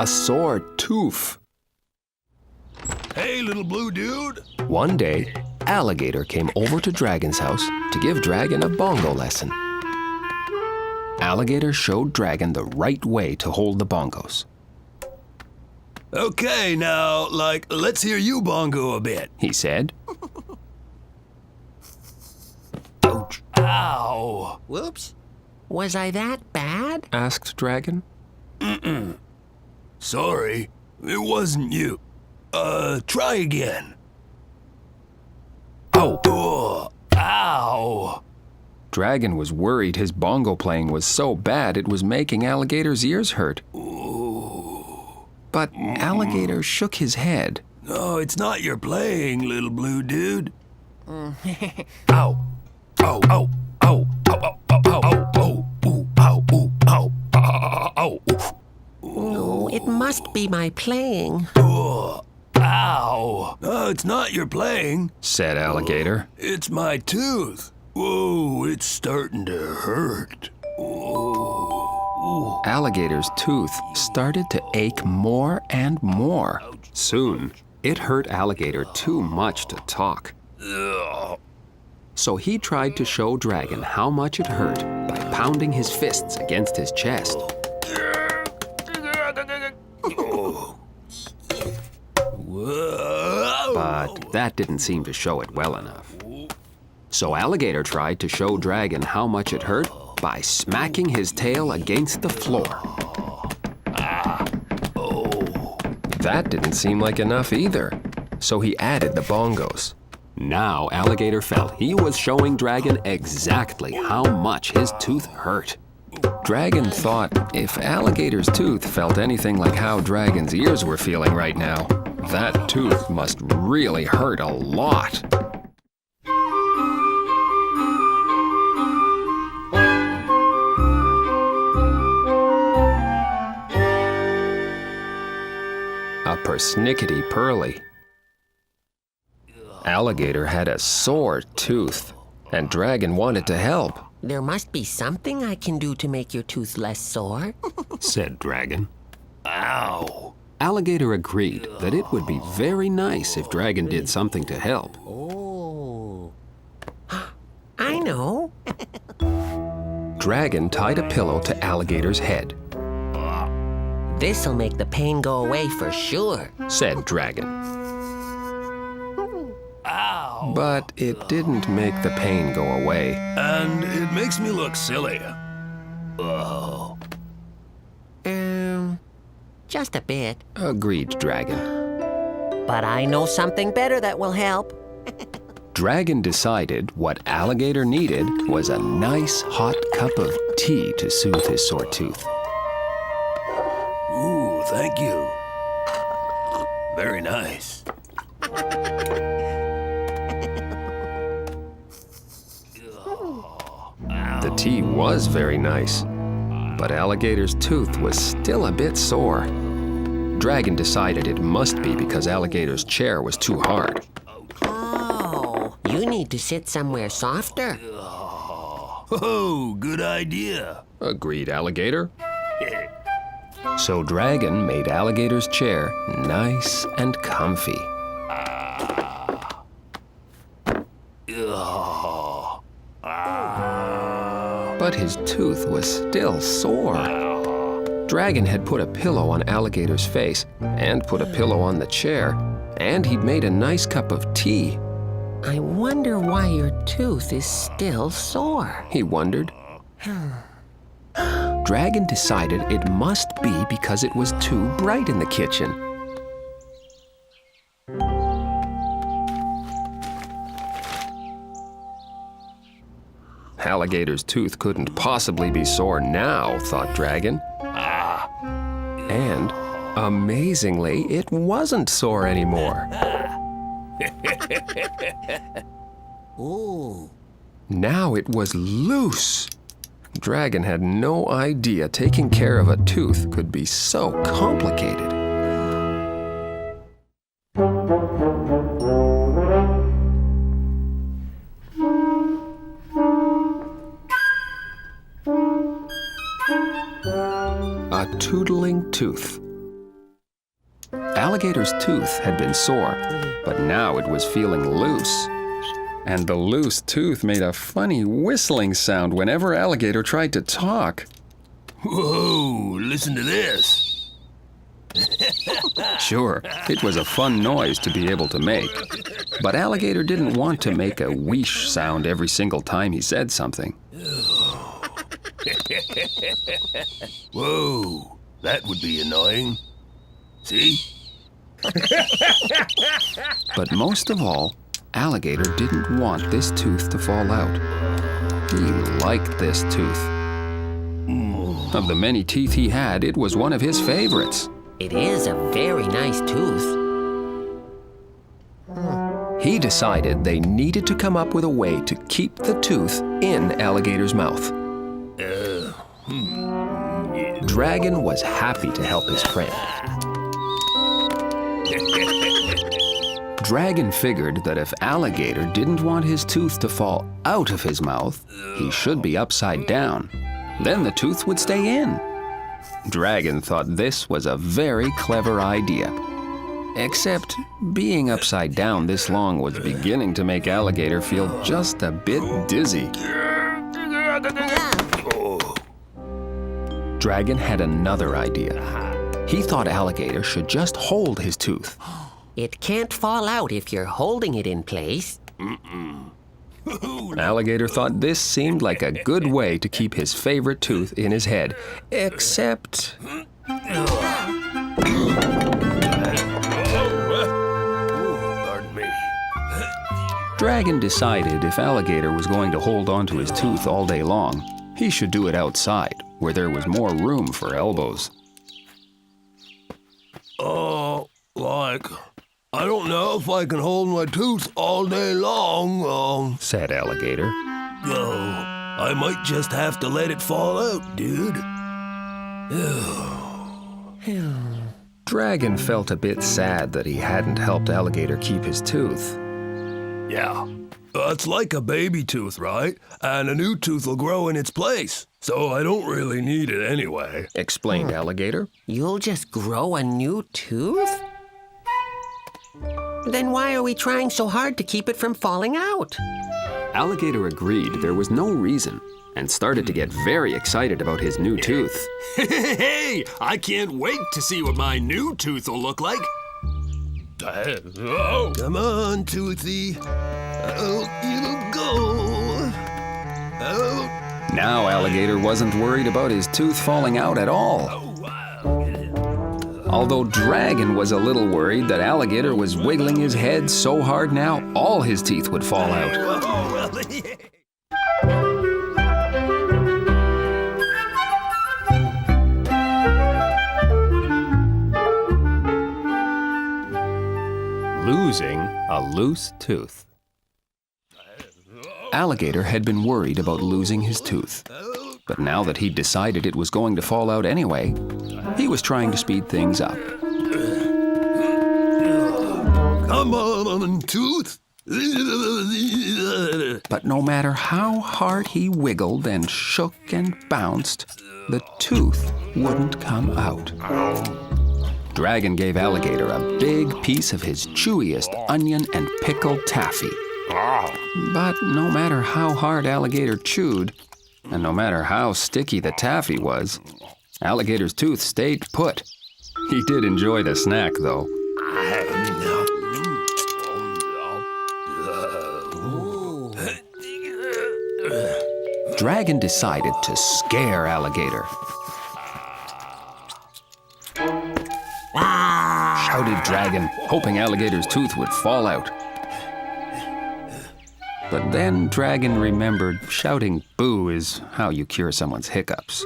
a sore tooth. Hey, little blue dude. One day, Alligator came over to Dragon's house to give Dragon a bongo lesson. Alligator showed Dragon the right way to hold the bongos. Okay, now, let's hear you bongo a bit, he said. Ouch. Ow. Whoops. Was I that bad? asked Dragon. Sorry, it wasn't you. Try again. Oh! Ow! Dragon was worried his bongo playing was so bad it was making Alligator's ears hurt. Ooh. But Alligator shook his head. No, it's not your playing, little blue dude. Ow! Ow! Ow! Ow! Ow! Ow! Ow! Ow! Ow! Ooh! Ow! Ooh! Ow! Ow! Ow! Oh, it must be my playing. Ow! No, it's not your playing, said Alligator. It's my tooth. Whoa, it's starting to hurt. Whoa. Alligator's tooth started to ache more and more. Soon, it hurt Alligator too much to talk. So he tried to show Dragon how much it hurt by pounding his fists against his chest. But that didn't seem to show it well enough. So Alligator tried to show Dragon how much it hurt by smacking his tail against the floor. That didn't seem like enough either, so he added the bongos. Now Alligator felt he was showing Dragon exactly how much his tooth hurt. Dragon thought if Alligator's tooth felt anything like how Dragon's ears were feeling right now, that tooth must really hurt a lot. A persnickety-pearly. Alligator had a sore tooth, and Dragon wanted to help. There must be something I can do to make your tooth less sore, said Dragon. Ow! Alligator agreed that it would be very nice if Dragon did something to help. Oh. I know. Dragon tied a pillow to Alligator's head, This'll make the pain go away for sure, said Dragon. Ow! But it didn't make the pain go away. And it makes me look silly. Oh. Just a bit. Agreed Dragon. But I know something better that will help. Dragon decided what Alligator needed was a nice hot cup of tea to soothe his sore tooth. Ooh, thank you. Very nice. The tea was very nice, but Alligator's tooth was still a bit sore. Dragon decided it must be because Alligator's chair was too hard. Oh, you need to sit somewhere softer. Oh, good idea. Agreed Alligator. So Dragon made Alligator's chair nice and comfy. But his tooth was still sore. Dragon had put a pillow on Alligator's face and put a pillow on the chair, and he'd made a nice cup of tea. I wonder why your tooth is still sore. He wondered. Dragon decided it must be because it was too bright in the kitchen. Alligator's tooth couldn't possibly be sore now, thought Dragon. And, amazingly, it wasn't sore anymore. Ooh. Now it was loose. Dragon had no idea taking care of a tooth could be so complicated. A tootling tooth. Alligator's tooth had been sore, but now it was feeling loose. And the loose tooth made a funny whistling sound whenever Alligator tried to talk. Whoa, listen to this. Sure, it was a fun noise to be able to make, but Alligator didn't want to make a wheesh sound every single time he said something. Whoa, that would be annoying. See? But most of all, Alligator didn't want this tooth to fall out. He liked this tooth. Of the many teeth he had, it was one of his favorites. It is a very nice tooth. He decided they needed to come up with a way to keep the tooth in Alligator's mouth. Dragon was happy to help his friend. Dragon figured that if Alligator didn't want his tooth to fall out of his mouth, he should be upside down. Then the tooth would stay in. Dragon thought this was a very clever idea. Except being upside down this long was beginning to make Alligator feel just a bit dizzy. Dragon had another idea. He thought Alligator should just hold his tooth. It can't fall out if you're holding it in place. Alligator thought this seemed like a good way to keep his favorite tooth in his head, except... Pardon me. Dragon decided if Alligator was going to hold on to his tooth all day long, he should do it outside, where there was more room for elbows. I don't know if I can hold my tooth all day long, Said Alligator. I might just have to let it fall out, dude. Dragon felt a bit sad that he hadn't helped Alligator keep his tooth. Yeah, it's like a baby tooth, right? And a new tooth will grow in its place, so I don't really need it anyway. Explained Alligator. You'll just grow a new tooth? Then why are we trying so hard to keep it from falling out? Alligator agreed there was no reason and started to get very excited about his new tooth. Hey, I can't wait to see what my new tooth will look like. Come on, Toothy. Out you go. Out. Now Alligator wasn't worried about his tooth falling out at all. Although Dragon was a little worried that Alligator was wiggling his head so hard now all his teeth would fall out. Losing a loose tooth. Alligator had been worried about losing his tooth. But now that he'd decided it was going to fall out anyway, he was trying to speed things up. Come on, Tooth. But no matter how hard he wiggled and shook and bounced, the tooth wouldn't come out. Dragon gave Alligator a big piece of his chewiest onion and pickle taffy. But no matter how hard Alligator chewed, and no matter how sticky the taffy was, Alligator's tooth stayed put. He did enjoy the snack, though. Dragon decided to scare Alligator. Shouted Dragon, hoping Alligator's tooth would fall out. But then Dragon remembered shouting boo is how you cure someone's hiccups.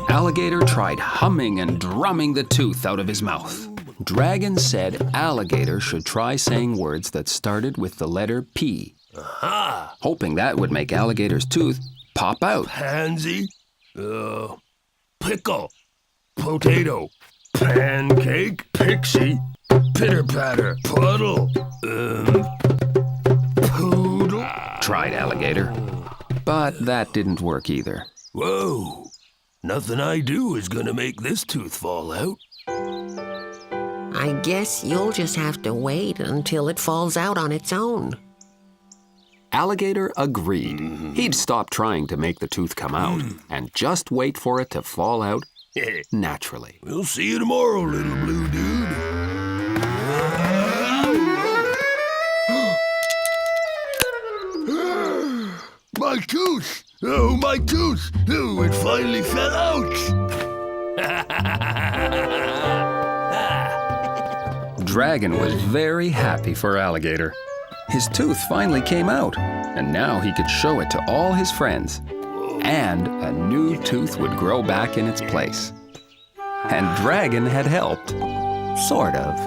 Alligator tried humming and drumming the tooth out of his mouth. Dragon said Alligator should try saying words that started with the letter P, hoping that would make Alligator's tooth pop out. Pansy, pickle, potato, pancake, pixie, pitter-patter, puddle, poodle. Tried Alligator. But that didn't work either. Whoa, nothing I do is gonna make this tooth fall out. I guess you'll just have to wait until it falls out on its own. Alligator agreed. He'd stop trying to make the tooth come out and just wait for it to fall out naturally. We'll see you tomorrow, little blue dude. My tooth! Oh, my tooth! Oh, it finally fell out! Dragon was very happy for Alligator. His tooth finally came out, and now he could show it to all his friends. And a new tooth would grow back in its place. And Dragon had helped. Sort of.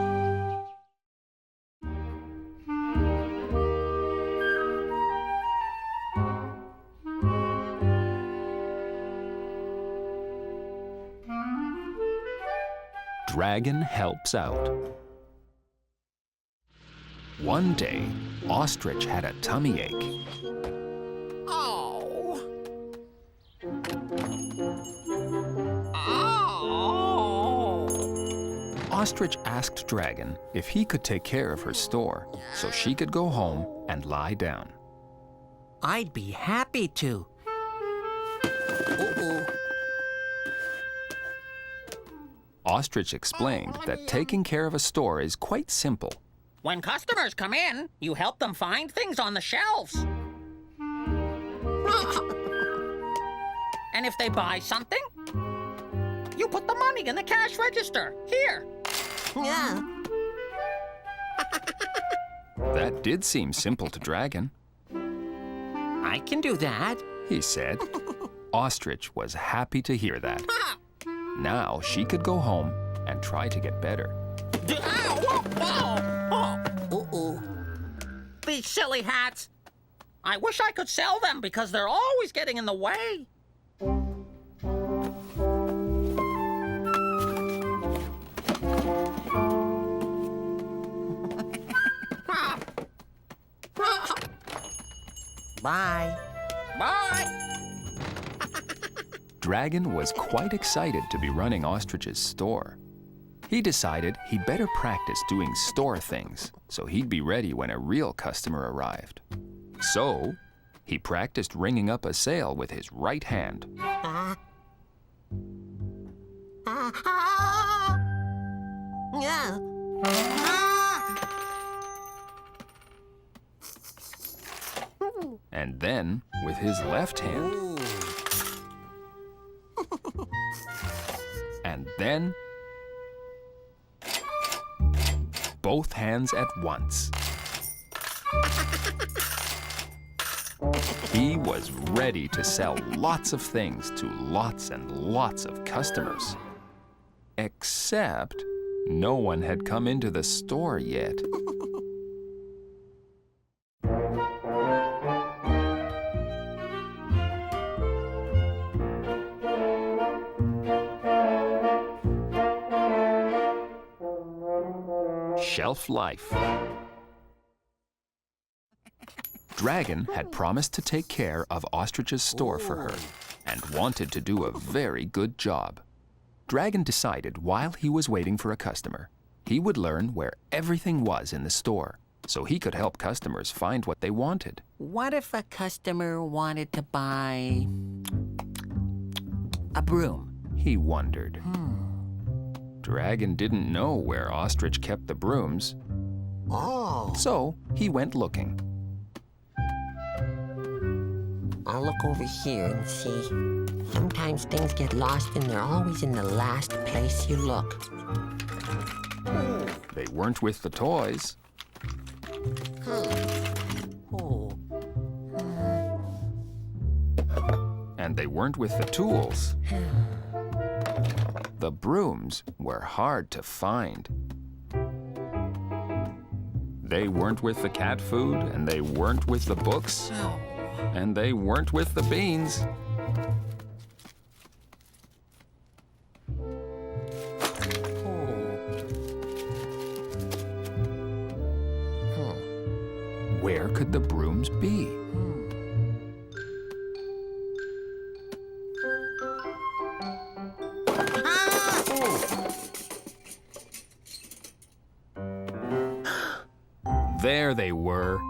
Dragon helps out. One day, Ostrich had a tummy ache. Oh. Oh. Ostrich asked Dragon if he could take care of her store so she could go home and lie down. I'd be happy to. Uh-oh. Ostrich explained that taking care of a store is quite simple. When customers come in, you help them find things on the shelves. And if they buy something, you put the money in the cash register. Here. Yeah. That did seem simple to Dragon, I can do that. he said. Ostrich was happy to hear that. Now she could go home and try to get better. Uh-oh. These silly hats. I wish I could sell them because they're always getting in the way. Bye. Bye. Dragon was quite excited to be running Ostrich's store. He decided he'd better practice doing store things so he'd be ready when a real customer arrived. So, he practiced ringing up a sale with his right hand. Yeah. And then, with his left hand. And then, both hands at once. He was ready to sell lots of things to lots and lots of customers. Except no one had come into the store yet. Shelf life. Dragon had promised to take care of Ostrich's store for her and wanted to do a very good job. Dragon decided while he was waiting for a customer, he would learn where everything was in the store so he could help customers find what they wanted. What if a customer wanted to buy a broom? He wondered. Dragon didn't know where Ostrich kept the brooms, Oh. so he went looking. I'll look over here and see. Sometimes things get lost and they're always in the last place you look. They weren't with the toys. Oh. And they weren't with the tools. The brooms were hard to find. They weren't with the cat food, and they weren't with the books, and they weren't with the beans. Where could the brooms be? there they were,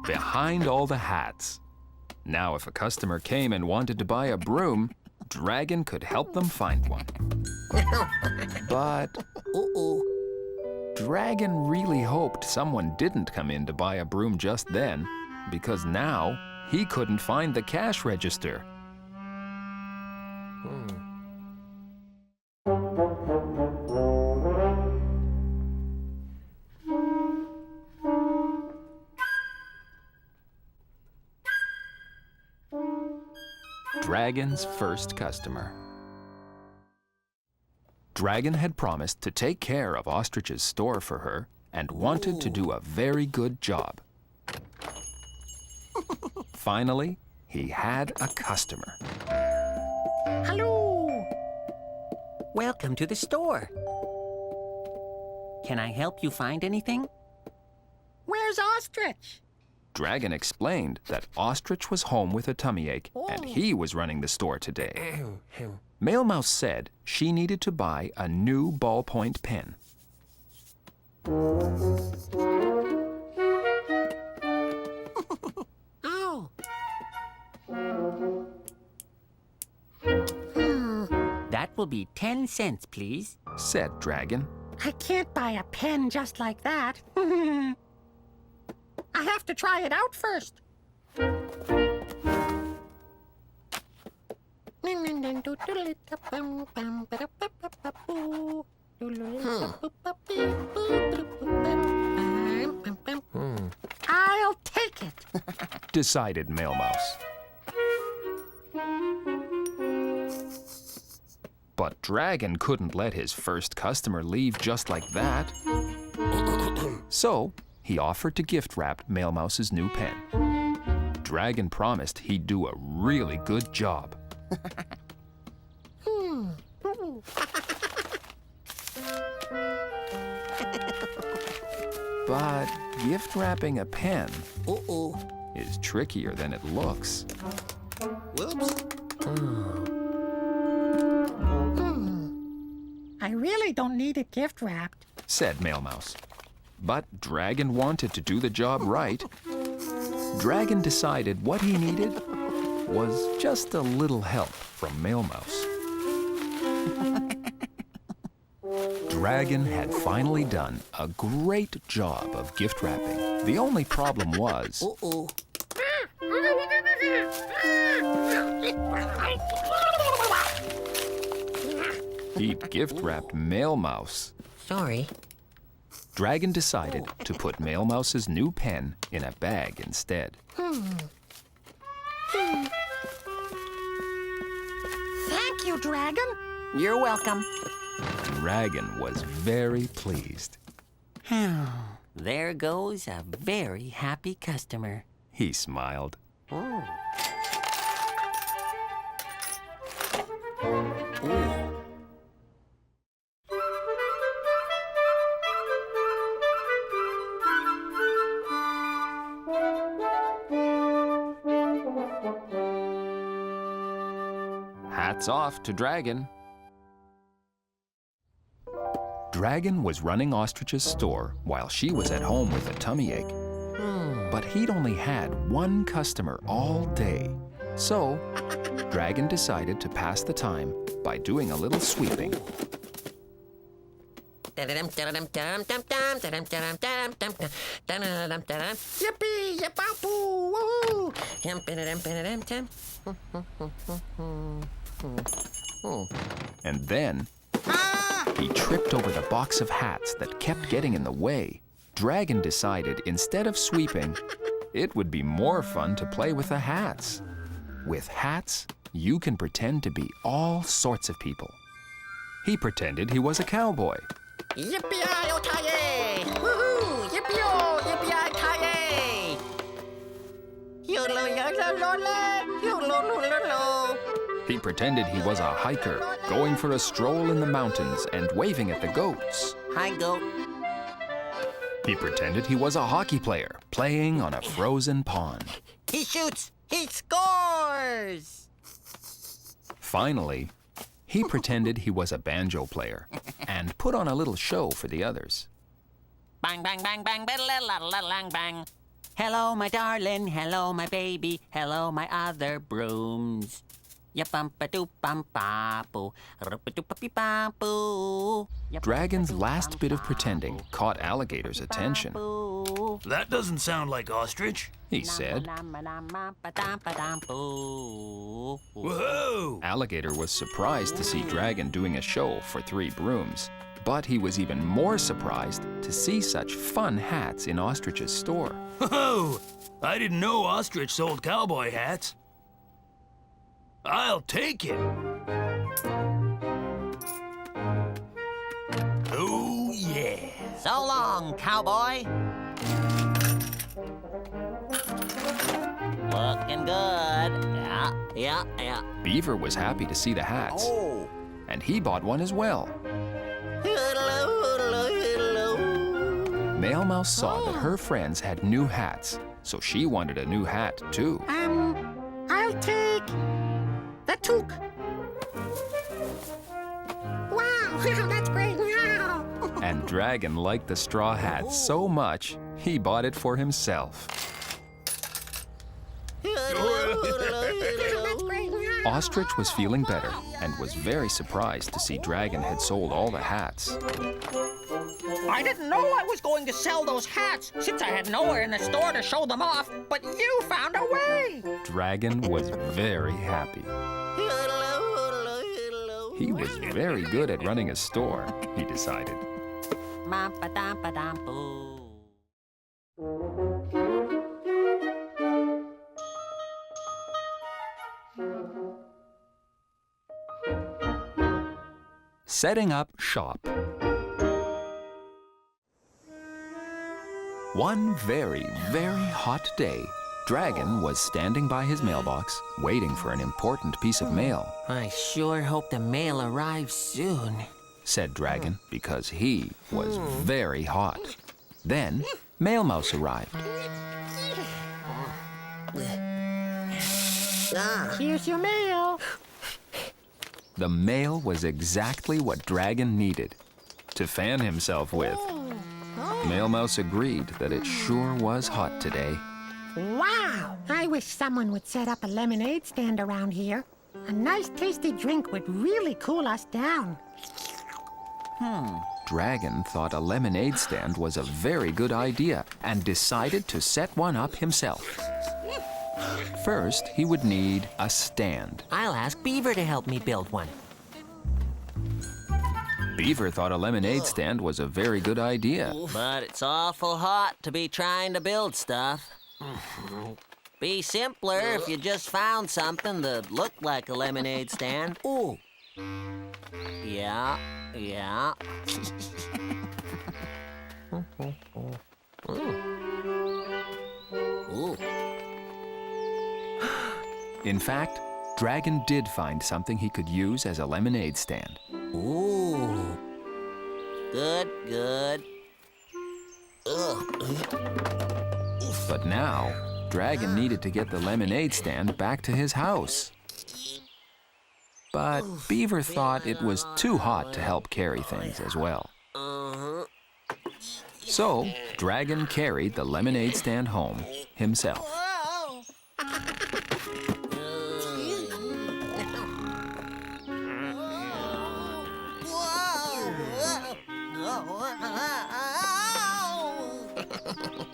behind all the hats. Now, if a customer came and wanted to buy a broom, Dragon could help them find one. But Dragon really hoped someone didn't come in to buy a broom just then, because now he couldn't find the cash register. Dragon's first customer. Dragon had promised to take care of Ostrich's store for her and wanted to do a very good job. Finally, he had a customer. Hello. Welcome to the store. Can I help you find anything? Where's Ostrich? Dragon explained that Ostrich was home with a tummy ache and he was running the store today. Male Mouse said she needed to buy a new ballpoint pen. Oh. That will be 10 cents, please. Said Dragon. I can't buy a pen just like that. I have to try it out first. I'll take it. Decided Male Mouse. But Dragon couldn't let his first customer leave just like that. So, he offered to gift wrap Male Mouse's new pen. Dragon promised he'd do a really good job. But gift wrapping a pen is trickier than it looks. Whoops. I really don't need it gift wrapped. Said Male Mouse. But Dragon wanted to do the job right. Dragon decided what he needed was just a little help from Male Mouse. Dragon had finally done a great job of gift wrapping. The only problem was he'd gift wrapped Male Mouse. Sorry. Dragon decided to put Male Mouse's new pen in a bag instead. Thank you, Dragon. You're welcome. Dragon was very pleased. There goes a very happy customer. He smiled. Hats off to Dragon. Dragon was running Ostrich's store while she was at home with a tummy ache. But he'd only had one customer all day. So, Dragon decided to pass the time by doing a little sweeping. Yippee, yippee, woo! And then, he tripped over the box of hats that kept getting in the way. Dragon decided instead of sweeping, it would be more fun to play with the hats. With hats, you can pretend to be all sorts of people. He pretended he was a cowboy. Yippee-yi-o-ki-yay! Woohoo! Yippee-o! Yippee-yi-ki-yay! Yo-lo-yo-lo-lo-lo! Yo-lo-lo-lo-lo! He pretended he was a hiker, going for a stroll in the mountains and waving at the goats. Hi, goat. He pretended he was a hockey player, playing on a frozen pond. He shoots! He scores! Finally, he pretended he was a banjo player and put on a little show for the others. Bang, bang, bang, bang, bang, bang. Hello, my darling. Hello, my baby. Hello, my other brooms. Yapampa-doop-bam-ba-boo. Rupa-doop-a-pee-ba-boo. Dragon's last bit of pretending caught Alligator's attention. That doesn't sound like ostrich. He said. Whoa! Alligator was surprised to see Dragon doing a show for 3 brooms. But he was even more surprised to see such fun hats in Ostrich's store. Whoa! I didn't know ostrich sold cowboy hats. I'll take it. Oh, yeah. So long, cowboy. Looking good. Yeah. Beaver was happy to see the hats, and he bought one as well. Male Mouse saw that her friends had new hats, so she wanted a new hat too. I'll take the toque. Wow, that's great. Wow. And Dragon liked the straw hat so much, he bought it for himself. That's great. Ostrich was feeling better and was very surprised to see Dragon had sold all the hats. I didn't know I was going to sell those hats since I had nowhere in the store to show them off, but you found a way. Dragon was very happy. He was very good at running a store, he decided. Setting up shop. One very, very hot day, Dragon was standing by his mailbox, waiting for an important piece of mail, I sure hope the mail arrives soon. said Dragon, because he was very hot. Then, Mail Mouse arrived. Here's your mail. The mail was exactly what Dragon needed to fan himself with. Mail Mouse agreed that it sure was hot today. Wow! I wish someone would set up a lemonade stand around here. A nice tasty drink would really cool us down. Dragon thought a lemonade stand was a very good idea and decided to set one up himself. First, he would need a stand. I'll ask Beaver to help me build one. Beaver thought a lemonade stand was a very good idea. But it's awful hot to be trying to build stuff. Be simpler if you just found something that looked like a lemonade stand. Ooh. Yeah. Ooh. In fact, Dragon did find something he could use as a lemonade stand. Ooh. Good. Ugh. But now, Dragon needed to get the lemonade stand back to his house. But Beaver thought it was too hot to help carry things as well. So, Dragon carried the lemonade stand home himself.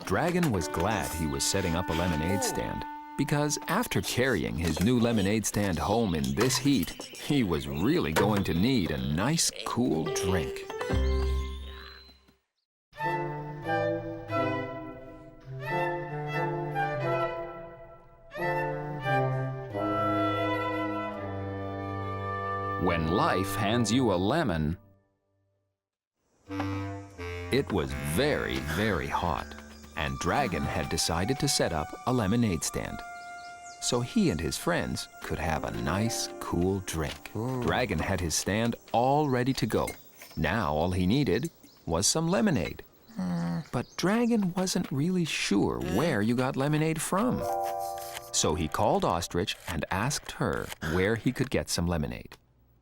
Dragon was glad he was setting up a lemonade stand, because after carrying his new lemonade stand home in this heat, he was really going to need a nice, cool drink. When life hands you a lemon, it was very, very hot, and Dragon had decided to set up a lemonade stand so he and his friends could have a nice, cool drink. Dragon had his stand all ready to go. Now all he needed was some lemonade. But Dragon wasn't really sure where you got lemonade from. So he called Ostrich and asked her where he could get some lemonade.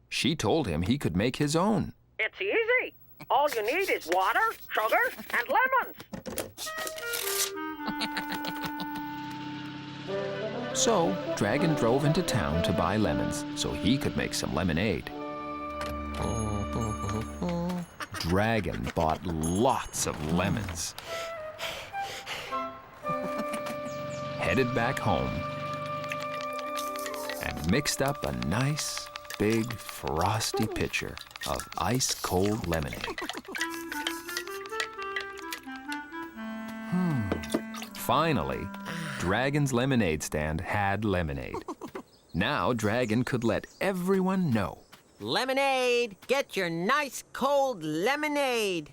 She told him he could make his own. It's easy. All you need is water, sugar, and lemons. So, Dragon drove into town to buy lemons so he could make some lemonade. Dragon bought lots of lemons. Headed back home and mixed up a nice, big, frosty pitcher of ice-cold lemonade. Finally, Dragon's lemonade stand had lemonade. Now Dragon could let everyone know. Lemonade! Get your nice cold lemonade!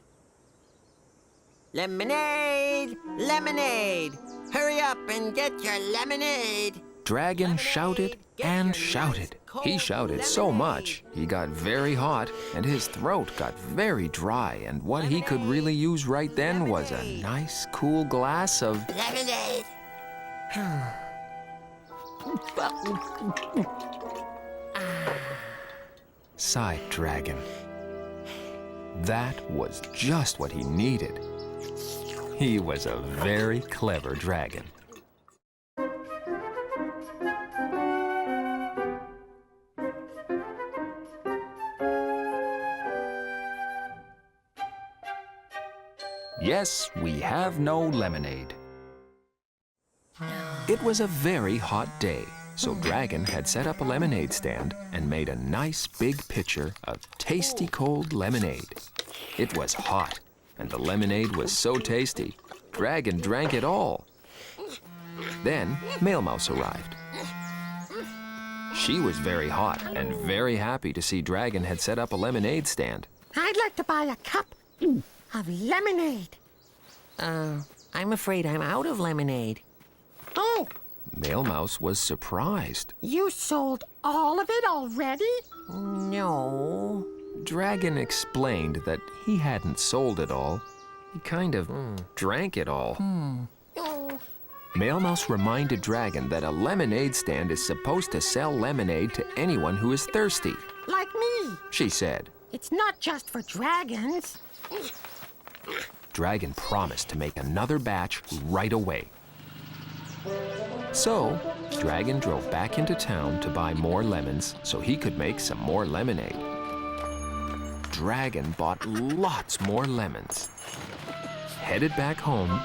Lemonade! Lemonade! Hurry up and get your lemonade! Dragon shouted and shouted. He shouted so much, he got very hot, and his throat got very dry, and what he could really use right then was a nice, cool glass of Lemonade! sighed Dragon. That was just what he needed. He was a very clever dragon. Yes, we have no lemonade. It was a very hot day, so Dragon had set up a lemonade stand and made a nice big pitcher of tasty cold lemonade. It was hot, and the lemonade was so tasty, Dragon drank it all. Then Mail Mouse arrived. She was very hot and very happy to see Dragon had set up a lemonade stand. I'd like to buy a cup of lemonade. I'm afraid I'm out of lemonade. Oh, Mail Mouse was surprised. you sold all of it already? No. Dragon explained that he hadn't sold it all. He kind of drank it all. Oh, Mail Mouse reminded Dragon that a lemonade stand is supposed to sell lemonade to anyone who is thirsty. like me. She said. It's not just for dragons. Dragon promised to make another batch right away. So, Dragon drove back into town to buy more lemons so he could make some more lemonade. Dragon bought lots more lemons, headed back home,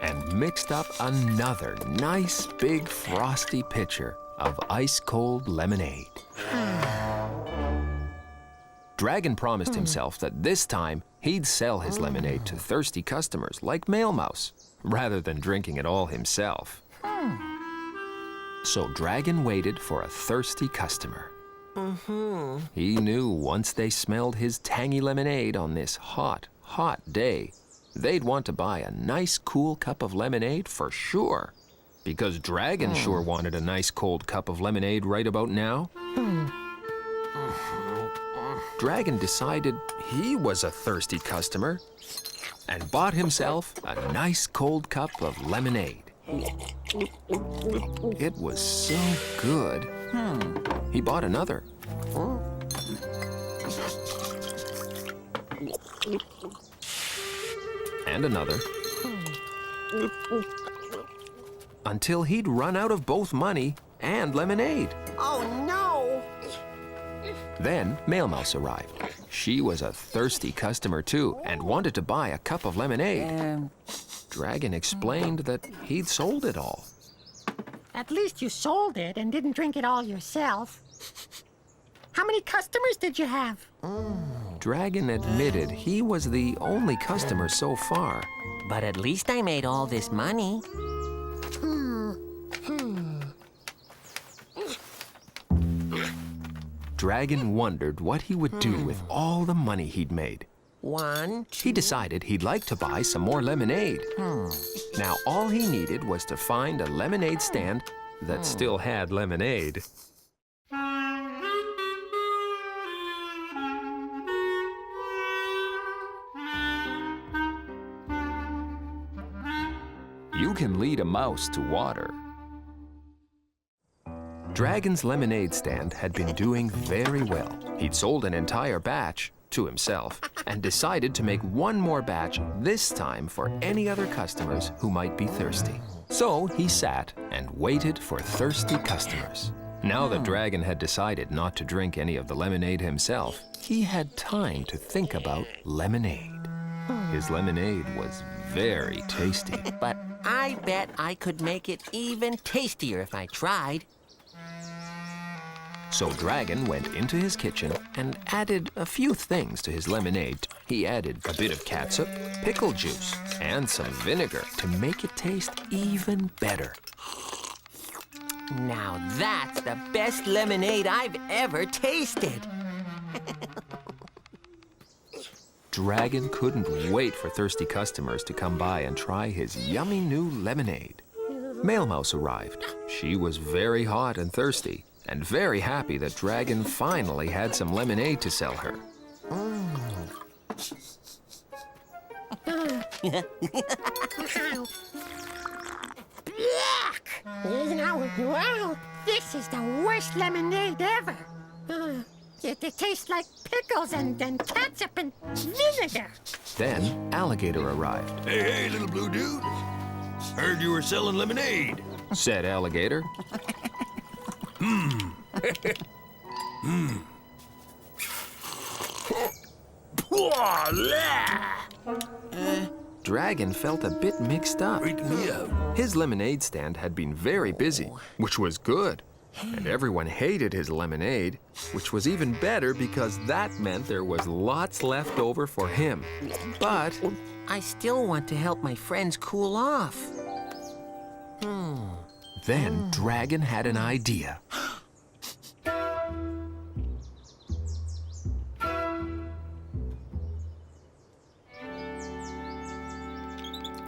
and mixed up another nice big frosty pitcher of ice-cold lemonade. Dragon promised himself that this time he'd sell his lemonade to thirsty customers like Mail Mouse, rather than drinking it all himself. So Dragon waited for a thirsty customer. He knew once they smelled his tangy lemonade on this hot, hot day, they'd want to buy a nice cool cup of lemonade for sure. Because Dragon sure wanted a nice cold cup of lemonade right about now. Dragon decided he was a thirsty customer and bought himself a nice cold cup of lemonade. It was so good. He bought another. And another. Until he'd run out of both money and lemonade. Oh, no! Then Mail Mouse arrived. She was a thirsty customer too and wanted to buy a cup of lemonade. Dragon explained that he'd sold it all. At least you sold it and didn't drink it all yourself. How many customers did you have? Dragon admitted he was the only customer so far. But at least I made all this money. Dragon wondered what he would do with all the money he'd made. He decided he'd like to buy some more lemonade. Now all he needed was to find a lemonade stand that still had lemonade. You can lead a mouse to water. Dragon's lemonade stand had been doing very well. He'd sold an entire batch, to himself, and decided to make one more batch, this time for any other customers who might be thirsty. So he sat and waited for thirsty customers. Now that Dragon had decided not to drink any of the lemonade himself, he had time to think about lemonade. His lemonade was very tasty. But I bet I could make it even tastier if I tried. So Dragon went into his kitchen and added a few things to his lemonade. He added a bit of catsup, pickle juice, and some vinegar to make it taste even better. Now that's the best lemonade I've ever tasted. Dragon couldn't wait for thirsty customers to come by and try his yummy new lemonade. Mail Mouse arrived. She was very hot and thirsty, and very happy that Dragon finally had some lemonade to sell her. Wow, this is the worst lemonade ever. It tastes like pickles and catsup and vinegar. Then Alligator arrived. Hey, little blue dude. Heard you were selling lemonade. Said Alligator. Dragon felt a bit mixed up. Freaking me out. His lemonade stand had been very busy, which was good. And everyone hated his lemonade, which was even better because that meant there was lots left over for him. But I still want to help my friends cool off. then Dragon had an idea.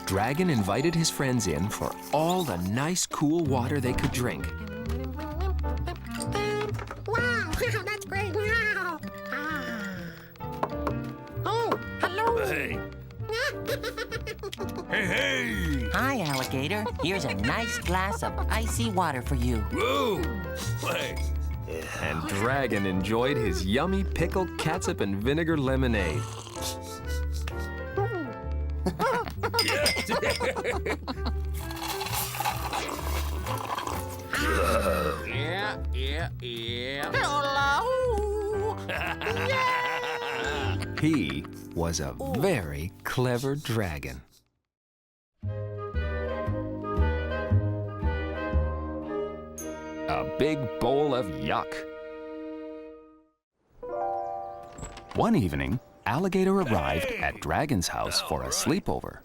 Dragon invited his friends in for all the nice, cool water they could drink. Wow, that's great. Wow. Oh, hello. Hey. Hey. Hi, Alligator. Here's a nice glass of icy water for you. Whoa. Hey. And Dragon enjoyed his yummy pickled catsup and vinegar lemonade. Hello. He was a very clever dragon. A big bowl of yuck. One evening, Alligator arrived at Dragon's house for a sleepover.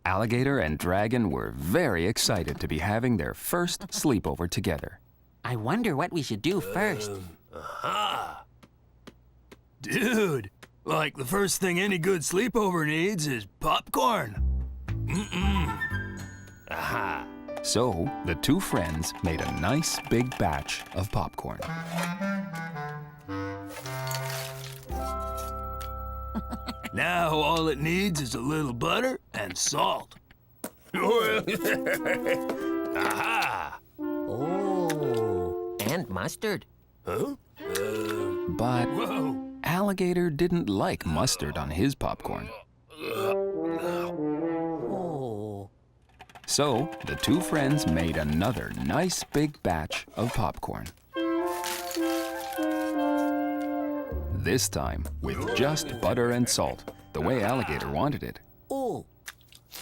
Alligator and Dragon were very excited to be having their first sleepover together. I wonder what we should do first. Dude, like the first thing any good sleepover needs is popcorn. So, the two friends made a nice big batch of popcorn. Now all it needs is a little butter and salt. Aha! Oh, and mustard. Huh? But Whoa. Alligator didn't like mustard on his popcorn. Oh. So, the two friends made another nice big batch of popcorn. This time with just butter and salt, the way Alligator wanted it. Oh.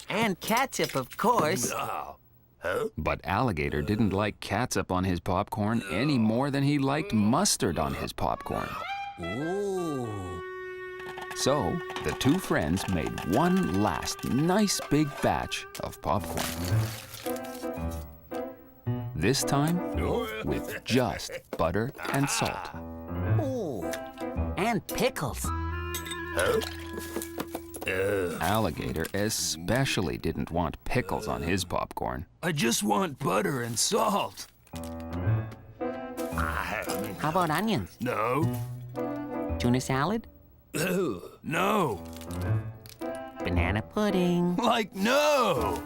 And catsup, of course. Oh. Huh? But Alligator didn't like catsup on his popcorn any more than he liked mustard on his popcorn. Ooh. So, the two friends made one last nice big batch of popcorn. This time with just butter and salt. Ooh. And pickles. Alligator especially didn't want pickles on his popcorn. I just want butter and salt. How about onions? No. Tuna salad? No. Banana pudding? Like no.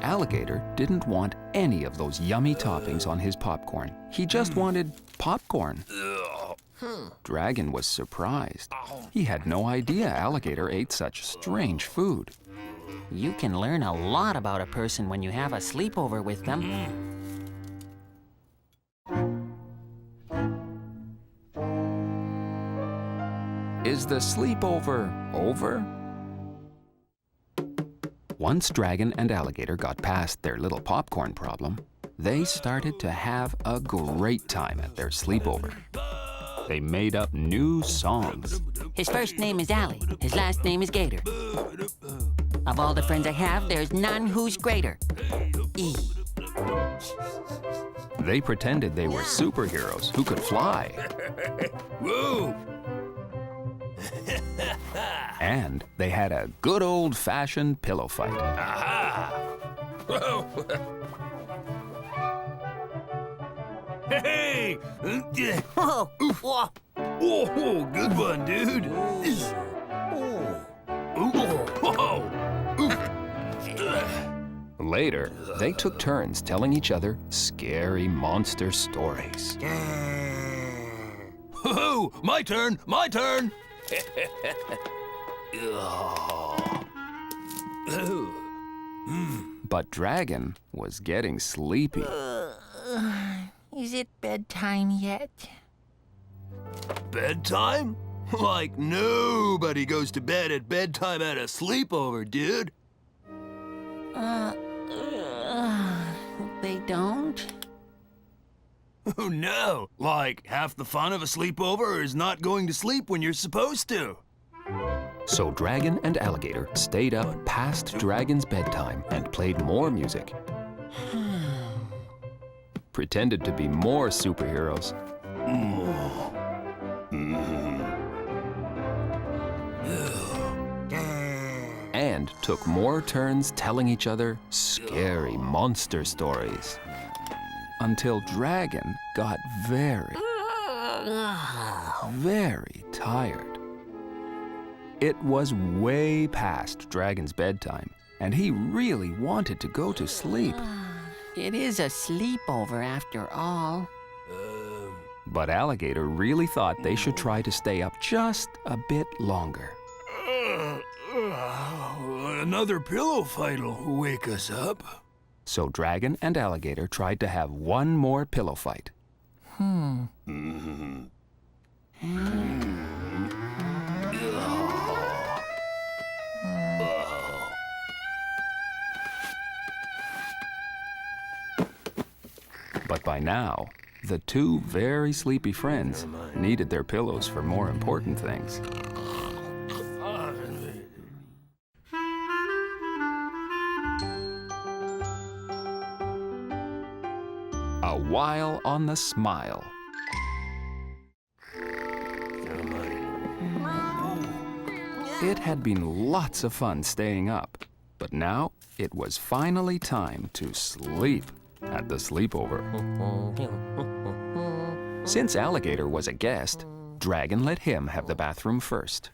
Alligator didn't want any of those yummy toppings on his popcorn. He just wanted popcorn. Dragon was surprised. He had no idea Alligator ate such strange food. You can learn a lot about a person when you have a sleepover with them. Is the sleepover over? Once Dragon and Alligator got past their little popcorn problem, they started to have a great time at their sleepover. They made up new songs. His first name is Allie. His last name is Gator. Of all the friends I have, there's none who's greater. E. They pretended they were superheroes who could fly. Whoa! And they had a good old-fashioned pillow fight. Aha! Whoa! Hey! Whoa! Whoa! Oh, good one, dude. Whoa! Later, they took turns telling each other scary monster stories. Whoa! My turn! My turn! But Dragon was getting sleepy. Is it bedtime yet? Bedtime? Like nobody goes to bed at bedtime at a sleepover, dude. They don't? Oh no! Like half the fun of a sleepover is not going to sleep when you're supposed to. So Dragon and Alligator stayed up past Dragon's bedtime and played more music. Pretended to be more superheroes. And took more turns telling each other scary monster stories. Until Dragon got very tired. It was way past Dragon's bedtime, and he really wanted to go to sleep. It is a sleepover after all. But Alligator really thought they should try to stay up just a bit longer. Another pillow fight'll wake us up. So Dragon and Alligator tried to have one more pillow fight. But by now, the two very sleepy friends needed their pillows for more important things. A while on the smile. It had been lots of fun staying up, but now it was finally time to sleep at the sleepover. Since Alligator was a guest, Dragon let him have the bathroom first.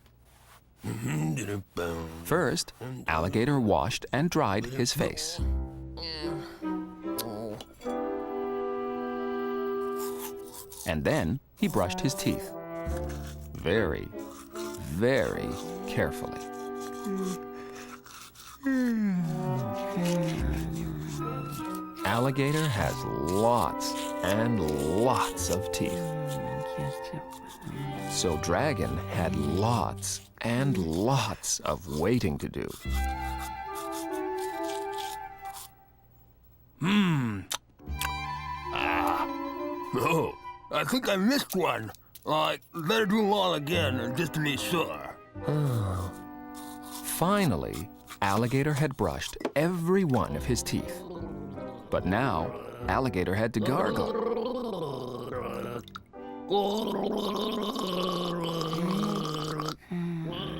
First, Alligator washed and dried his face. And then he brushed his teeth. Very, very carefully. Alligator has lots and lots of teeth. So Dragon had lots and lots of waiting to do. Oh, I think I missed one. Better do them all again, just to be sure. Finally, Alligator had brushed every one of his teeth. But now, Alligator had to gargle.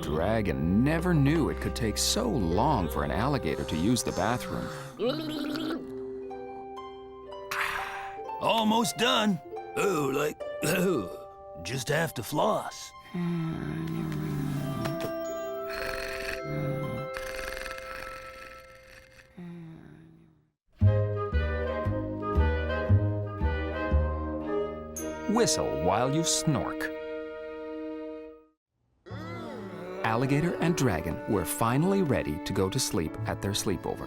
Dragon never knew it could take so long for an alligator to use the bathroom. Almost done. Just have to floss. Whistle while you snork. Alligator and Dragon were finally ready to go to sleep at their sleepover.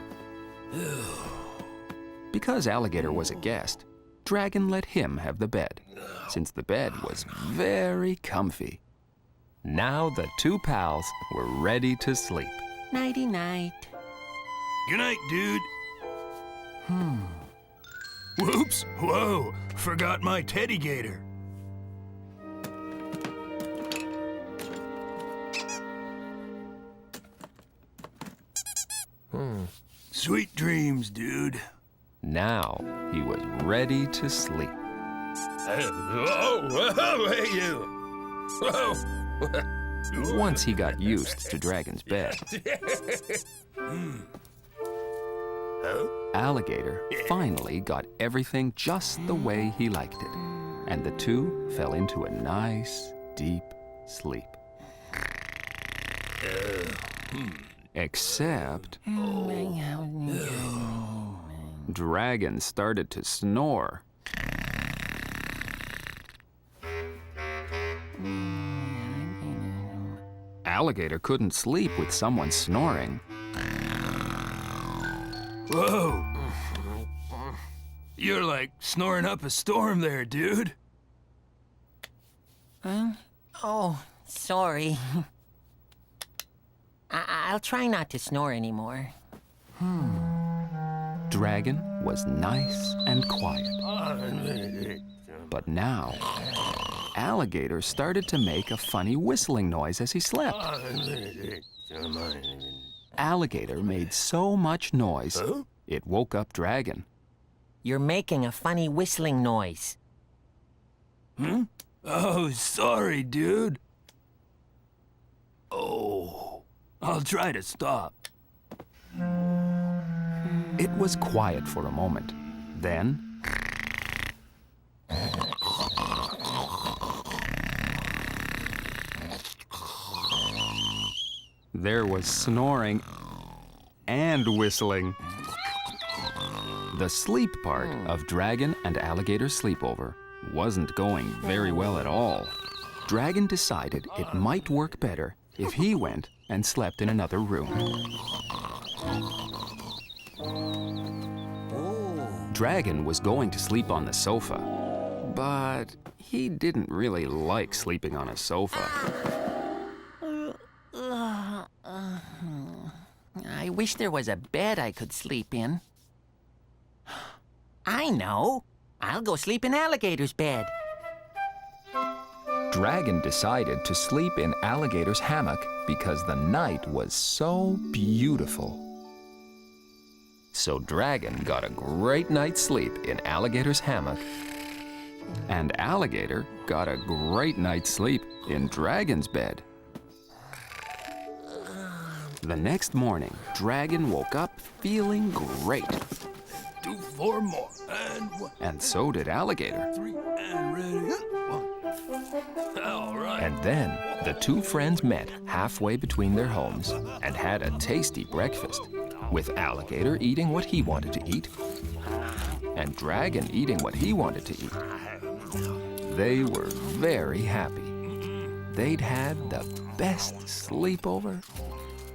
Because Alligator was a guest, Dragon let him have the bed, since the bed was very comfy. Now the two pals were ready to sleep. Nighty-night. Good night, dude. Whoops! Whoa! Forgot my teddy gator. Sweet dreams, dude. Now he was ready to sleep. Whoa, hey you! Whoa! Once he got used to Dragon's bed, Alligator finally got everything just the way he liked it, and the two fell into a nice, deep sleep. Except Dragon started to snore. Alligator couldn't sleep with someone snoring. Whoa! You're like snoring up a storm there, dude. Oh, sorry. I'll try not to snore anymore. Dragon was nice and quiet. But now, Alligator started to make a funny whistling noise as he slept. Alligator made so much noise, it woke up Dragon. You're making a funny whistling noise. Oh, sorry, dude. Oh, I'll try to stop. It was quiet for a moment. Then, there was snoring and whistling. The sleep part of Dragon and Alligator's sleepover wasn't going very well at all. Dragon decided it might work better if he went and slept in another room. Dragon was going to sleep on the sofa, but he didn't really like sleeping on a sofa. I wish there was a bed I could sleep in. I know. I'll go sleep in Alligator's bed. Dragon decided to sleep in Alligator's hammock because the night was so beautiful. So Dragon got a great night's sleep in Alligator's hammock, and Alligator got a great night's sleep in Dragon's bed. The next morning, Dragon woke up feeling great. 2, 4 more, and 1, And so did Alligator. 3, and ready. 1. All right. And then the two friends met halfway between their homes and had a tasty breakfast, with Alligator eating what he wanted to eat and Dragon eating what he wanted to eat. They were very happy. They'd had the best sleepover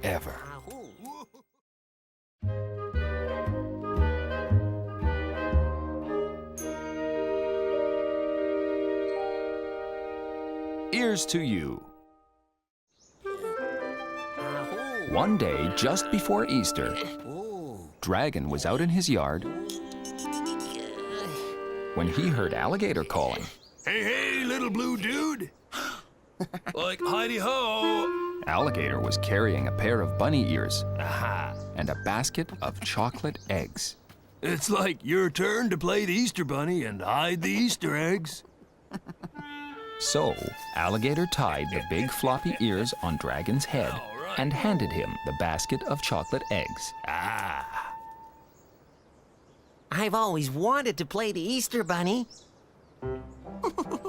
ever. Here's to you. One day, just before Easter, Dragon was out in his yard when he heard Alligator calling. Hey, hey, little blue dude. Like hidey-ho. Alligator was carrying a pair of bunny ears and a basket of chocolate eggs. It's like your turn to play the Easter Bunny and hide the Easter eggs. So, Alligator tied the big floppy ears on Dragon's head and handed him the basket of chocolate eggs. I've always wanted to play the Easter Bunny.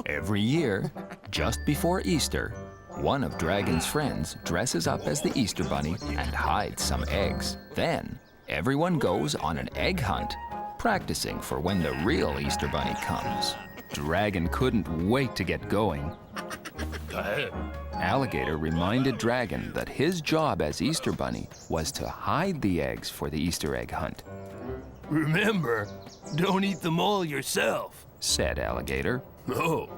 Every year, just before Easter, one of Dragon's friends dresses up as the Easter Bunny and hides some eggs. Then, everyone goes on an egg hunt, practicing for when the real Easter Bunny comes. Dragon couldn't wait to get going. Alligator reminded Dragon that his job as Easter Bunny was to hide the eggs for the Easter egg hunt. Remember, don't eat them all yourself. Said Alligator. Oh,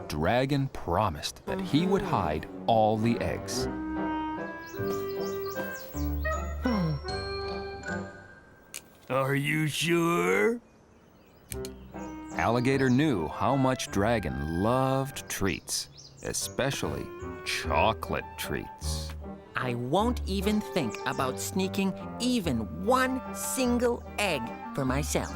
Dragon promised that he would hide all the eggs. are you sure? Alligator knew how much Dragon loved treats, especially chocolate treats. I won't even think about sneaking even one single egg for myself.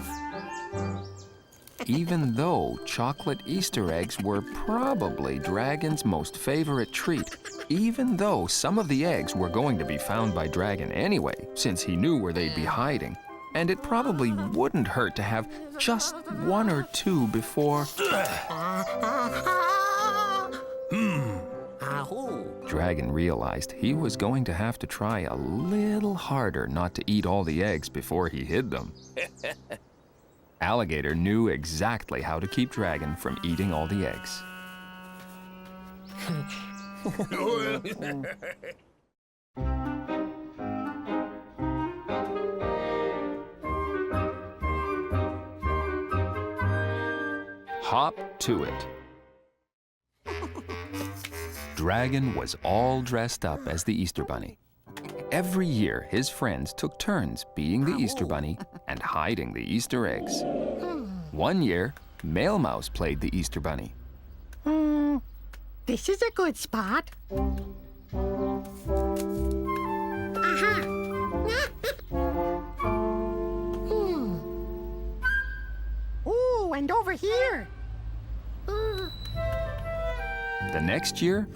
Even though chocolate Easter eggs were probably Dragon's most favorite treat, even though some of the eggs were going to be found by Dragon anyway, since he knew where they'd be hiding, and it probably wouldn't hurt to have just one or two before... Dragon realized he was going to have to try a little harder not to eat all the eggs before he hid them. Alligator knew exactly how to keep Dragon from eating all the eggs. Hop to it. Dragon was all dressed up as the Easter Bunny. Every year, his friends took turns being the Easter Bunny and hiding the Easter eggs. One year, Male Mouse played the Easter Bunny. This is a good spot. Aha! Ooh, and over here. The next year,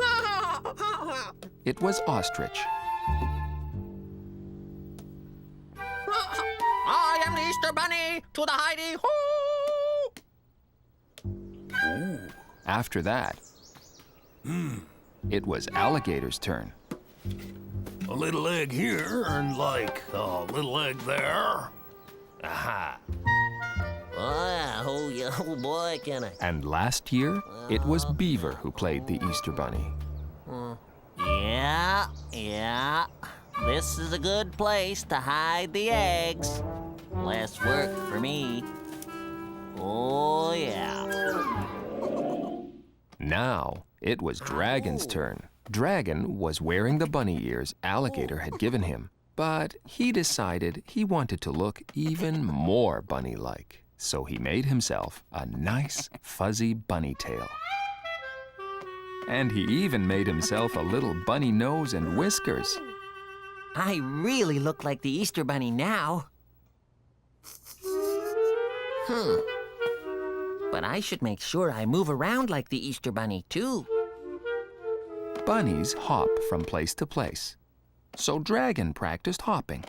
it was Ostrich. I am the Easter Bunny to the hidey-hoo! After that, it was Alligator's turn. A little egg here and like a little egg there. Aha. Oh boy, can I. And last year, it was Beaver who played the Easter Bunny. Yeah. This is a good place to hide the eggs. Less work for me. Oh, yeah. Now, it was Dragon's turn. Dragon was wearing the bunny ears Alligator had given him, but he decided he wanted to look even more bunny-like. So he made himself a nice, fuzzy bunny tail. And he even made himself a little bunny nose and whiskers. I really look like the Easter Bunny now. But I should make sure I move around like the Easter Bunny, too. Bunnies hop from place to place. So Dragon practiced hopping.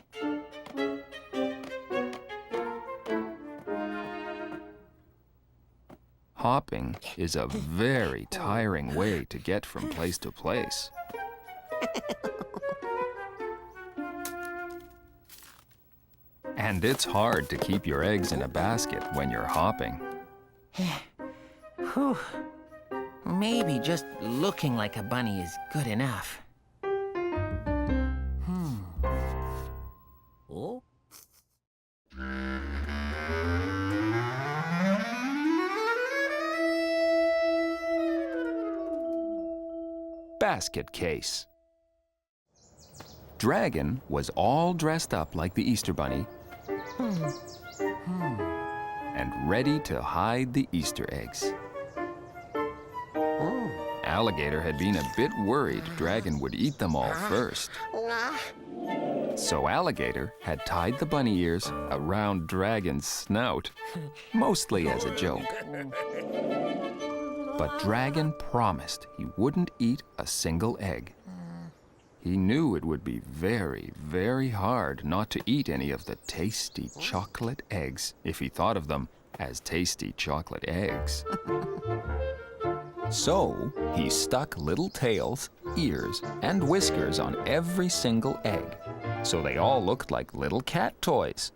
Hopping is a very tiring way to get from place to place. And it's hard to keep your eggs in a basket when you're hopping. Whew. Maybe just looking like a bunny is good enough. Oh? Basket case. Dragon was all dressed up like the Easter Bunny and ready to hide the Easter eggs. Alligator had been a bit worried Dragon would eat them all first. So Alligator had tied the bunny ears around Dragon's snout, mostly as a joke. But Dragon promised he wouldn't eat a single egg. He knew it would be very, very hard not to eat any of the tasty chocolate eggs if he thought of them as tasty chocolate eggs. So he stuck little tails, ears, and whiskers on every single egg, so they all looked like little cat toys.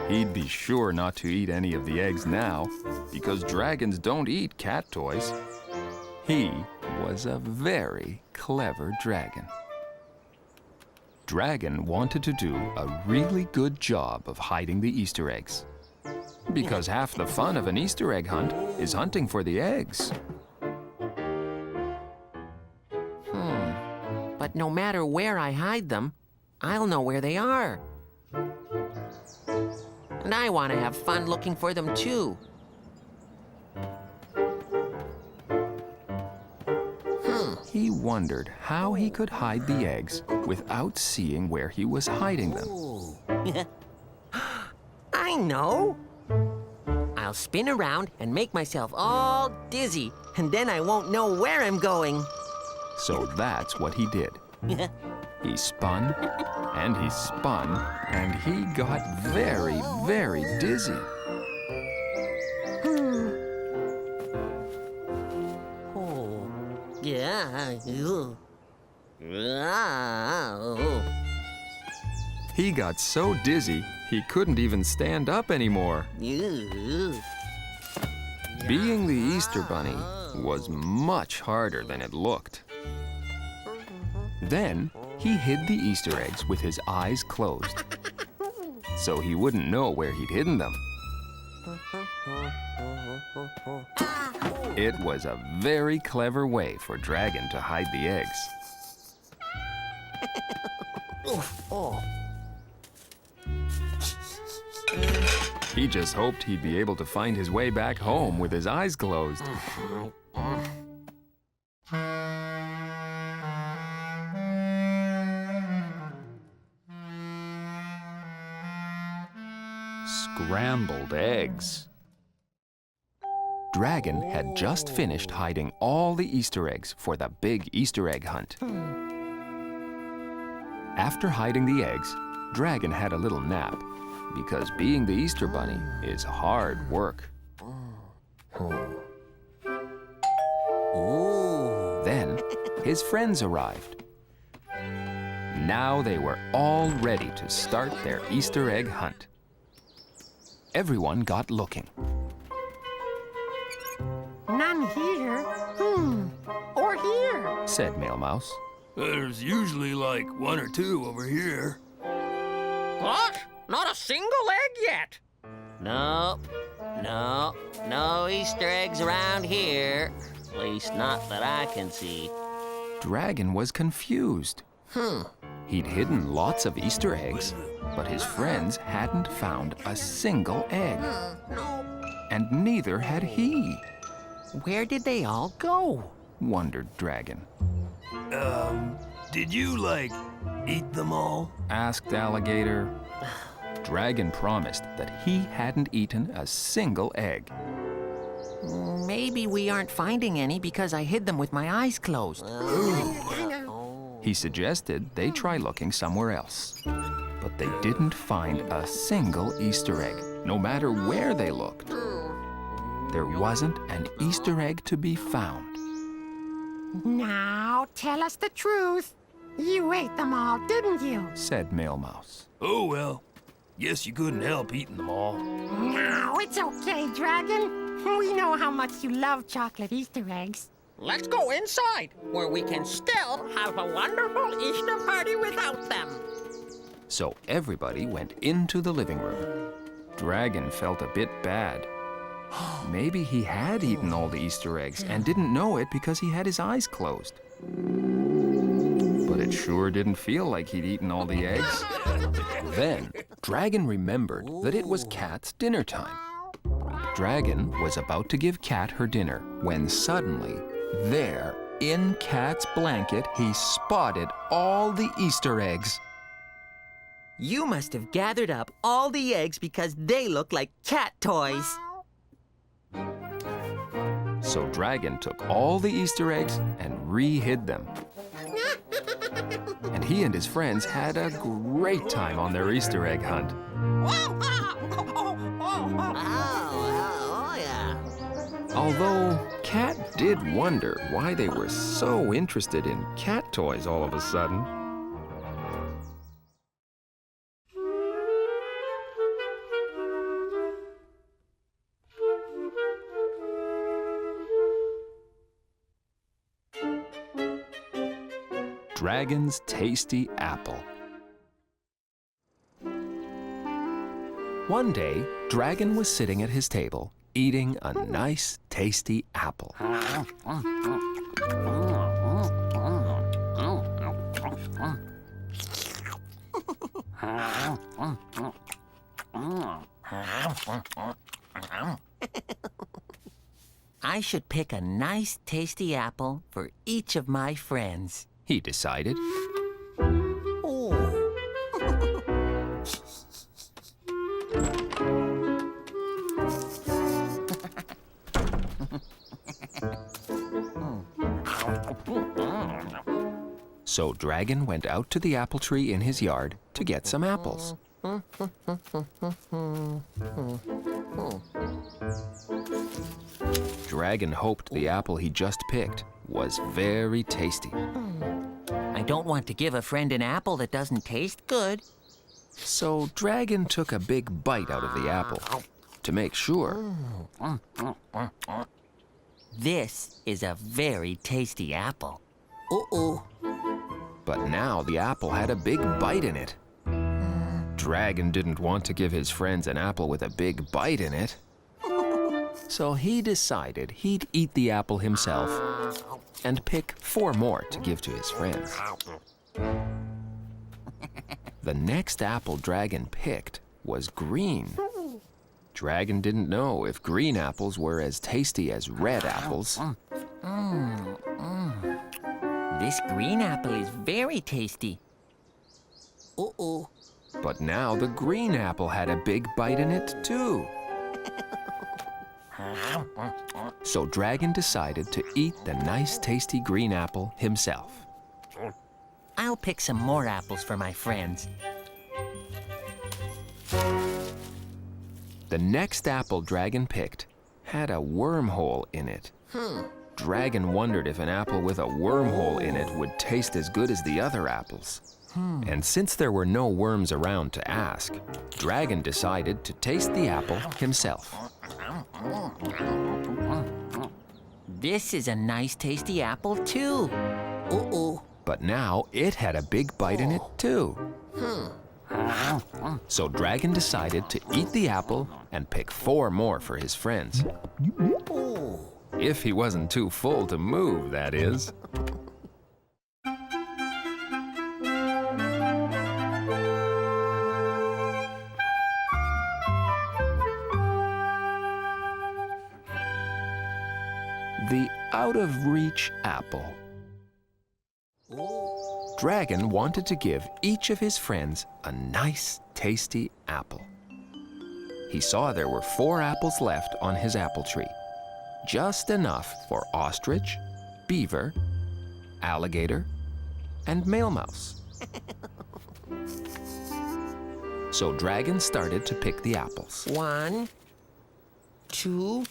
He'd be sure not to eat any of the eggs now, because dragons don't eat cat toys. He was a very clever dragon. Dragon wanted to do a really good job of hiding the Easter eggs. Because half the fun of an Easter egg hunt is hunting for the eggs. But no matter where I hide them, I'll know where they are. And I want to have fun looking for them too. He wondered how he could hide the eggs without seeing where he was hiding them. I know. I'll spin around and make myself all dizzy, and then I won't know where I'm going. So that's what he did. He spun, and he spun, and he got very, very dizzy. Yeah. He got so dizzy, he couldn't even stand up anymore. Being the Easter Bunny was much harder than it looked. Then he hid the Easter eggs with his eyes closed, so he wouldn't know where he'd hidden them. It was a very clever way for Dragon to hide the eggs. He just hoped he'd be able to find his way back home with his eyes closed. Scrambled eggs. Dragon had just finished hiding all the Easter eggs for the big Easter egg hunt. After hiding the eggs, Dragon had a little nap, because being the Easter Bunny is hard work. Then his friends arrived. Now they were all ready to start their Easter egg hunt. Everyone got looking. None here. Or here. Said Mail Mouse. There's usually like one or two over here. What? Not a single egg yet. No Easter eggs around here. At least not that I can see. Dragon was confused. He'd hidden lots of Easter eggs, but his friends hadn't found a single egg. And neither had he. Where did they all go? Wondered Dragon. Did you, like, eat them all? Asked Alligator. Dragon promised that he hadn't eaten a single egg. Maybe we aren't finding any because I hid them with my eyes closed. He suggested they try looking somewhere else. But they didn't find a single Easter egg, no matter where they looked. There wasn't an Easter egg to be found. Now, tell us the truth. You ate them all, didn't you? Said Mail Mouse. Oh, well, guess you couldn't help eating them all. No, it's okay, Dragon. We know how much you love chocolate Easter eggs. Let's go inside, where we can still have a wonderful Easter party without them. So everybody went into the living room. Dragon felt a bit bad. Maybe he had eaten all the Easter eggs and didn't know it because he had his eyes closed. But it sure didn't feel like he'd eaten all the eggs. Then, Dragon remembered that it was Cat's dinner time. Dragon was about to give Cat her dinner when suddenly, there, in Cat's blanket, he spotted all the Easter eggs. You must have gathered up all the eggs because they look like cat toys. So Dragon took all the Easter eggs and re-hid them. And he and his friends had a great time on their Easter egg hunt. Oh, yeah. Although Cat did wonder why they were so interested in cat toys all of a sudden. Dragon's tasty apple. One day, Dragon was sitting at his table, eating a nice, tasty apple. I should pick a nice, tasty apple for each of my friends. He decided. So Dragon went out to the apple tree in his yard to get some apples. Dragon hoped the apple he just picked was very tasty. I don't want to give a friend an apple that doesn't taste good. So Dragon took a big bite out of the apple to make sure. This is a very tasty apple. But now the apple had a big bite in it. Dragon didn't want to give his friends an apple with a big bite in it. So he decided he'd eat the apple himself and pick 4 more to give to his friends. The next apple Dragon picked was green. Dragon didn't know if green apples were as tasty as red apples. This green apple is very tasty. But now the green apple had a big bite in it too. So Dragon decided to eat the nice, tasty green apple himself. I'll pick some more apples for my friends. The next apple Dragon picked had a wormhole in it. Dragon wondered if an apple with a wormhole in it would taste as good as the other apples. And since there were no worms around to ask, Dragon decided to taste the apple himself. This is a nice, tasty apple, too. But now it had a big bite in it, too. So Dragon decided to eat the apple and pick 4 more for his friends. If he wasn't too full to move, that is. The out-of-reach apple. Dragon wanted to give each of his friends a nice, tasty apple. He saw there were 4 apples left on his apple tree, just enough for ostrich, beaver, alligator, and mailmouse. So Dragon started to pick the apples. 1, 2,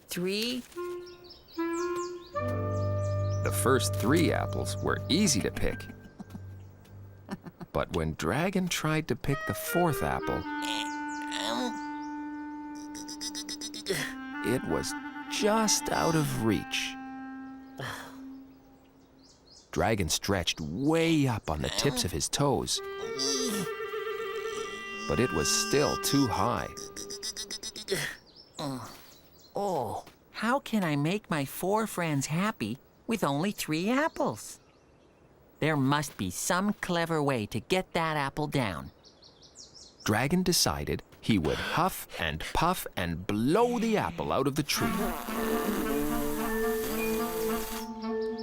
3. The first 3 apples were easy to pick. But when Dragon tried to pick the 4th apple, it was just out of reach. Dragon stretched way up on the tips of his toes, but it was still too high. How can I make my 4 friends happy with only 3 apples? There must be some clever way to get that apple down. Dragon decided he would huff and puff and blow the apple out of the tree.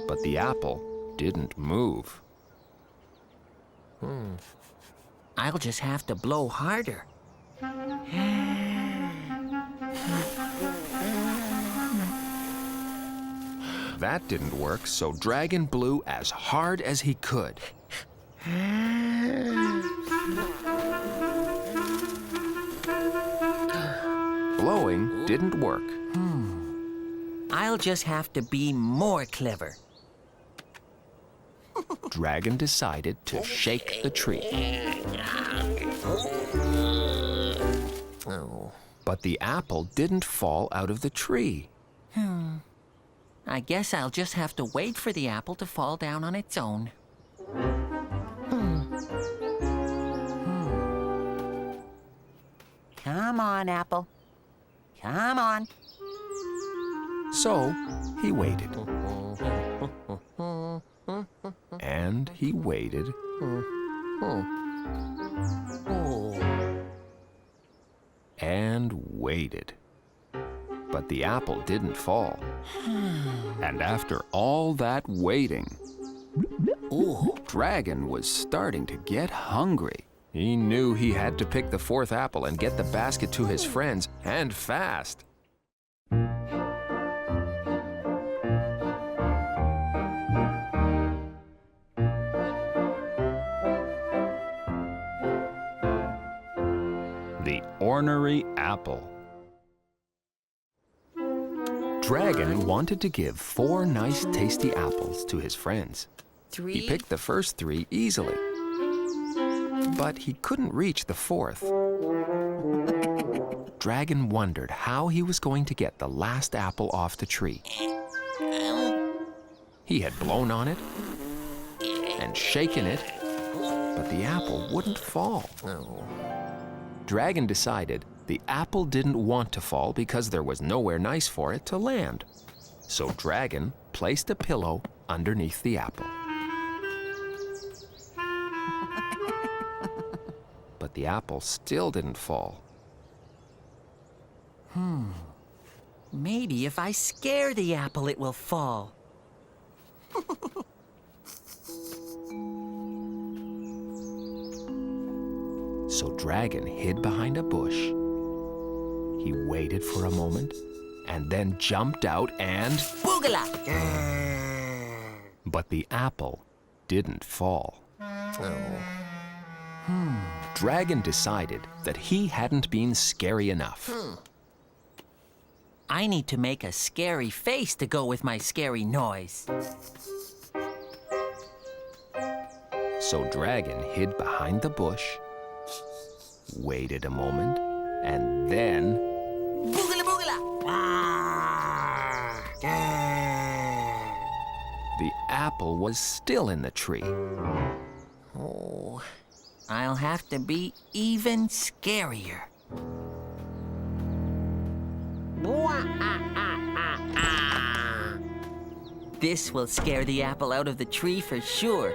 But the apple didn't move. I'll just have to blow harder. That didn't work, so Dragon blew as hard as he could. Blowing didn't work. I'll just have to be more clever. Dragon decided to shake the tree. But the apple didn't fall out of the tree. I guess I'll just have to wait for the apple to fall down on its own. Come on, Apple. Come on. So he waited. And he waited. And waited. But the apple didn't fall. And after all that waiting, Dragon was starting to get hungry. He knew he had to pick the fourth apple and get the basket to his friends, and fast. The ornery apple. Dragon wanted to give 4 nice tasty apples to his friends. 3. He picked the first 3 easily, but he couldn't reach the 4th. Dragon wondered how he was going to get the last apple off the tree. He had blown on it and shaken it, but the apple wouldn't fall. Dragon decided the apple didn't want to fall because there was nowhere nice for it to land. So Dragon placed a pillow underneath the apple. But the apple still didn't fall. Maybe if I scare the apple, it will fall. So Dragon hid behind a bush. He waited for a moment and then jumped out and... Boogala! But the apple didn't fall. Dragon decided that he hadn't been scary enough. I need to make a scary face to go with my scary noise. So Dragon hid behind the bush, waited a moment, and then... Boogala boogala! The apple was still in the tree. Oh, I'll have to be even scarier. This will scare the apple out of the tree for sure.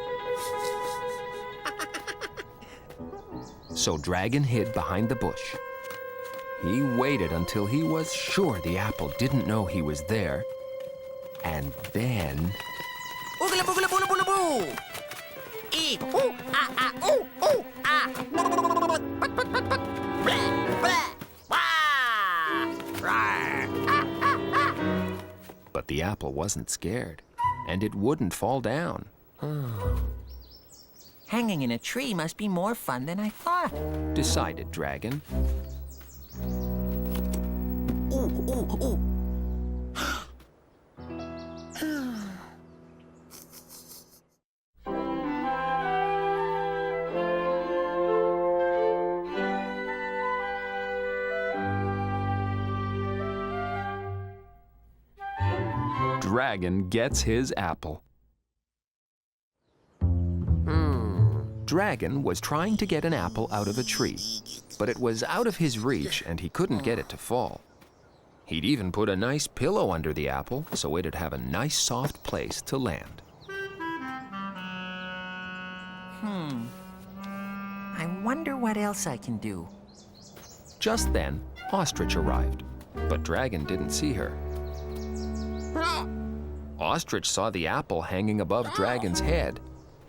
So Dragon hid behind the bush. He waited until he was sure the apple didn't know he was there. And then... Boogala boogala boogala boogala boo! Ee, ooh, ah, ah, ooh, ooh, ah! Blah, blah, wah! Rawr, ah, ah, ah! But the apple wasn't scared, and it wouldn't fall down. Hanging in a tree must be more fun than I thought. Decided Dragon. Ooh, ooh, ooh. Dragon gets his apple. Dragon was trying to get an apple out of a tree, but it was out of his reach and he couldn't get it to fall. He'd even put a nice pillow under the apple so it'd have a nice soft place to land. I wonder what else I can do. Just then, Ostrich arrived, but Dragon didn't see her. Ostrich saw the apple hanging above Dragon's head,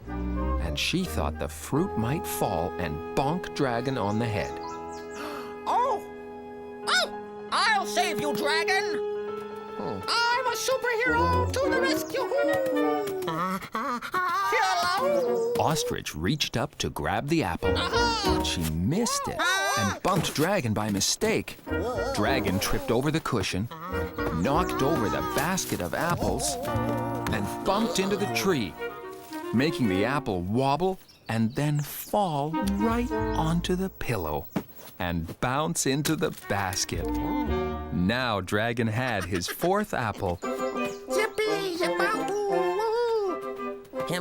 and she thought the fruit might fall and bonk Dragon on the head. Oh! Oh! I'll save you, Dragon! I'm a superhero to the rescue! Hello! Ostrich reached up to grab the apple, but she missed it and bumped Dragon by mistake. Dragon tripped over the cushion, knocked over the basket of apples, and bumped into the tree, making the apple wobble and then fall right onto the pillow and bounce into the basket. Now Dragon had his fourth apple. Yippee!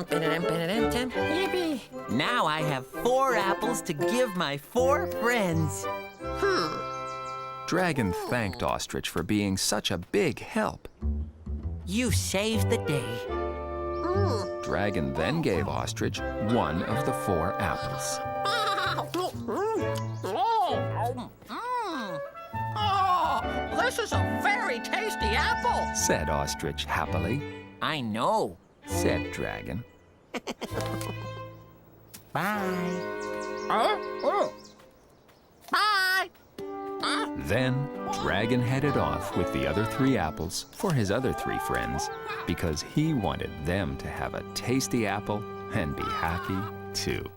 Yippee. Now I have 4 apples to give my 4 friends. Dragon thanked Ostrich for being such a big help. You saved the day. Dragon then gave Ostrich 1 of the 4 apples. Oh, this is a very tasty apple. Said Ostrich happily. I know. Said Dragon. Bye. Bye. Then Dragon headed off with the other 3 apples for his other 3 friends because he wanted them to have a tasty apple and be happy too.